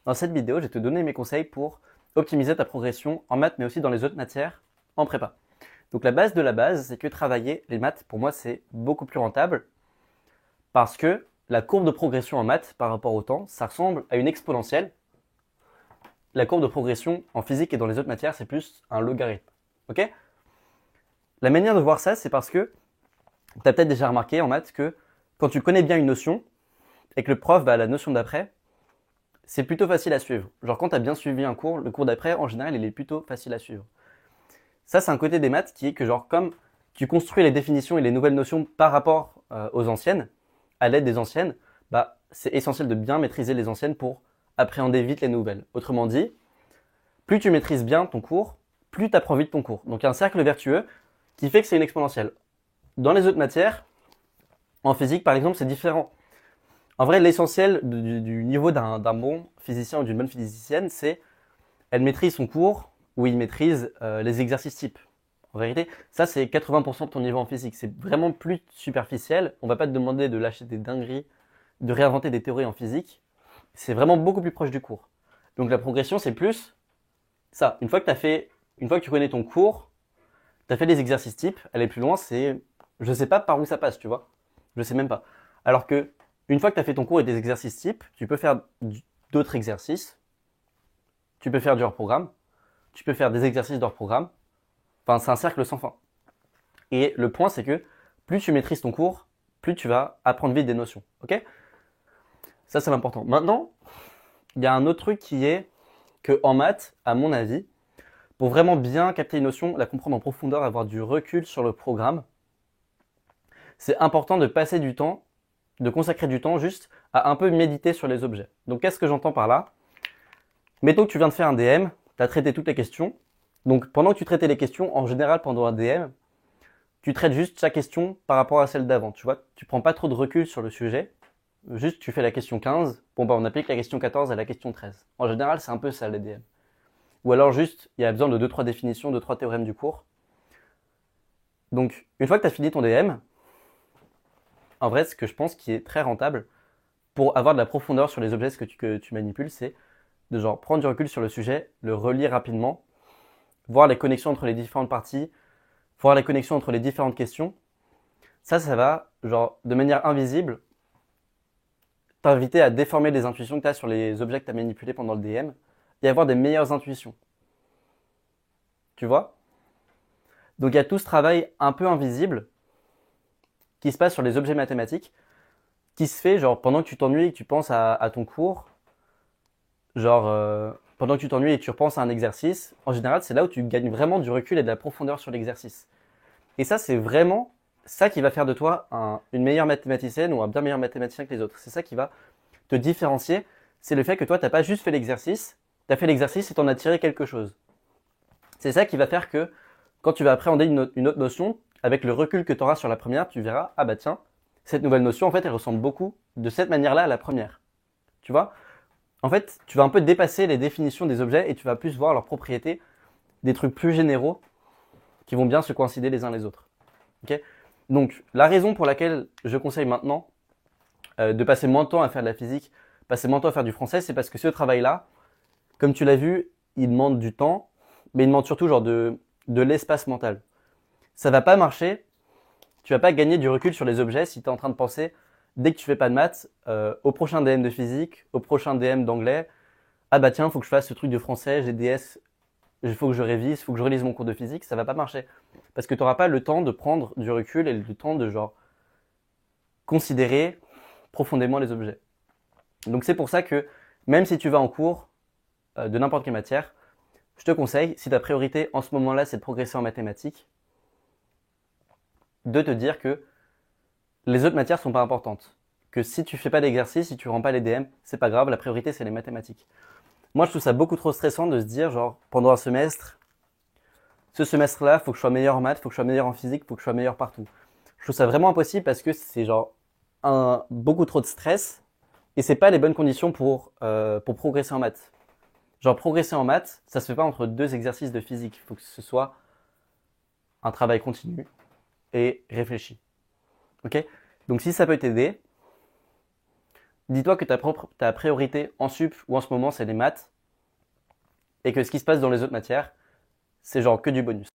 Dans cette vidéo, je vais te donner mes conseils pour optimiser ta progression en maths, mais aussi dans les autres matières en prépa. Donc la base de la base, c'est que travailler les maths, pour moi, c'est beaucoup plus rentable parce que la courbe de progression en maths par rapport au temps, ça ressemble à une exponentielle. La courbe de progression en physique et dans les autres matières, c'est plus un logarithme. Ok? La manière de voir ça, c'est parce que tu as peut-être déjà remarqué en maths que quand tu connais bien une notion et que le prof va à la notion d'après, c'est plutôt facile à suivre. Genre quand tu as bien suivi un cours, le cours d'après, en général, il est plutôt facile à suivre. Ça, c'est un côté des maths qui est que genre comme tu construis les définitions et les nouvelles notions par rapport aux anciennes, à l'aide des anciennes, bah, c'est essentiel de bien maîtriser les anciennes pour appréhender vite les nouvelles. Autrement dit, plus tu maîtrises bien ton cours, plus tu apprends vite ton cours. Donc il y a un cercle vertueux qui fait que c'est une exponentielle. Dans les autres matières, en physique par exemple, c'est différent. En vrai, l'essentiel du niveau d'un bon physicien ou d'une bonne physicienne, c'est elle maîtrise son cours ou il maîtrise les exercices types. En vérité, ça c'est 80% de ton niveau en physique. C'est vraiment plus superficiel. On va pas te demander de lâcher des dingueries, de réinventer des théories en physique. C'est vraiment beaucoup plus proche du cours. Donc la progression, c'est plus ça. Une fois que tu connais ton cours, tu as fait les exercices types, aller plus loin, c'est, je sais pas par où ça passe, tu vois. Je sais même pas. Alors que une fois que tu as fait ton cours et des exercices types, tu peux faire d'autres exercices, tu peux faire du hors-programme, tu peux faire des exercices d'hors-programme. Enfin, c'est un cercle sans fin. Et le point, c'est que plus tu maîtrises ton cours, plus tu vas apprendre vite des notions. Ok? Ça, c'est l'important. Maintenant, il y a un autre truc qui est que en maths, à mon avis, pour vraiment bien capter une notion, la comprendre en profondeur, avoir du recul sur le programme, c'est important de passer du temps, de consacrer du temps juste à un peu méditer sur les objets. Donc, qu'est-ce que j'entends par là? Mettons que tu viens de faire un DM, tu as traité toutes les questions. Donc, pendant que tu traitais les questions, en général, pendant un DM, tu traites juste chaque question par rapport à celle d'avant. Tu vois, tu prends pas trop de recul sur le sujet. Juste, tu fais la question 15. Bon, bah, on applique la question 14 à la question 13. En général, c'est un peu ça, les DM. Ou alors juste, il y a besoin de 2-3 définitions, 2-3 théorèmes du cours. Donc, une fois que tu as fini ton DM, en vrai, ce que je pense qui est très rentable pour avoir de la profondeur sur les objets que tu manipules, c'est de genre prendre du recul sur le sujet, le relire rapidement, voir les connexions entre les différentes parties, voir les connexions entre les différentes questions. Ça va, genre, de manière invisible, t'inviter à déformer les intuitions que tu as sur les objets que tu as manipulés pendant le DM et avoir des meilleures intuitions. Tu vois? Donc il y a tout ce travail un peu invisible qui se passe sur les objets mathématiques, qui se fait genre pendant que tu t'ennuies et que tu penses à ton cours, genre pendant que tu t'ennuies et que tu repenses à un exercice, en général c'est là où tu gagnes vraiment du recul et de la profondeur sur l'exercice. Et ça c'est vraiment ça qui va faire de toi une meilleure mathématicienne ou un bien meilleur mathématicien que les autres. C'est ça qui va te différencier, c'est le fait que toi t'as pas juste fait l'exercice, t'as fait l'exercice et t'en as tiré quelque chose. C'est ça qui va faire que quand tu vas appréhender une autre notion, avec le recul que tu auras sur la première, tu verras, ah bah tiens, cette nouvelle notion, en fait, elle ressemble beaucoup de cette manière-là à la première. Tu vois? En fait, tu vas un peu dépasser les définitions des objets et tu vas plus voir leurs propriétés, des trucs plus généraux qui vont bien se coïncider les uns les autres. Ok? Donc, la raison pour laquelle je conseille maintenant de passer moins de temps à faire de la physique, passer moins de temps à faire du français, c'est parce que ce travail-là, comme tu l'as vu, il demande du temps, mais il demande surtout genre de l'espace mental. Ça va pas marcher, tu vas pas gagner du recul sur les objets si tu es en train de penser, dès que tu fais pas de maths, au prochain DM de physique, au prochain DM d'anglais, ah bah tiens, faut que je fasse ce truc de français, GDS, il faut que je révise, il faut que je relise mon cours de physique, ça va pas marcher. Parce que tu n'auras pas le temps de prendre du recul et le temps de genre considérer profondément les objets. Donc c'est pour ça que même si tu vas en cours de n'importe quelle matière, je te conseille, si ta priorité en ce moment-là c'est de progresser en mathématiques, de te dire que les autres matières sont pas importantes. Que si tu fais pas d'exercice, si tu rends pas les DM, c'est pas grave, la priorité c'est les mathématiques. Moi je trouve ça beaucoup trop stressant de se dire genre pendant un semestre, ce semestre-là, faut que je sois meilleur en maths, faut que je sois meilleur en physique, faut que je sois meilleur partout. Je trouve ça vraiment impossible parce que c'est genre beaucoup trop de stress et c'est pas les bonnes conditions pour progresser en maths. Genre progresser en maths, ça se fait pas entre deux exercices de physique. Il faut que ce soit un travail continu et réfléchi. Ok? Donc si ça peut t'aider, Dis-toi que ta priorité en sup ou en ce moment, c'est les maths, et que ce qui se passe dans les autres matières, c'est genre que du bonus.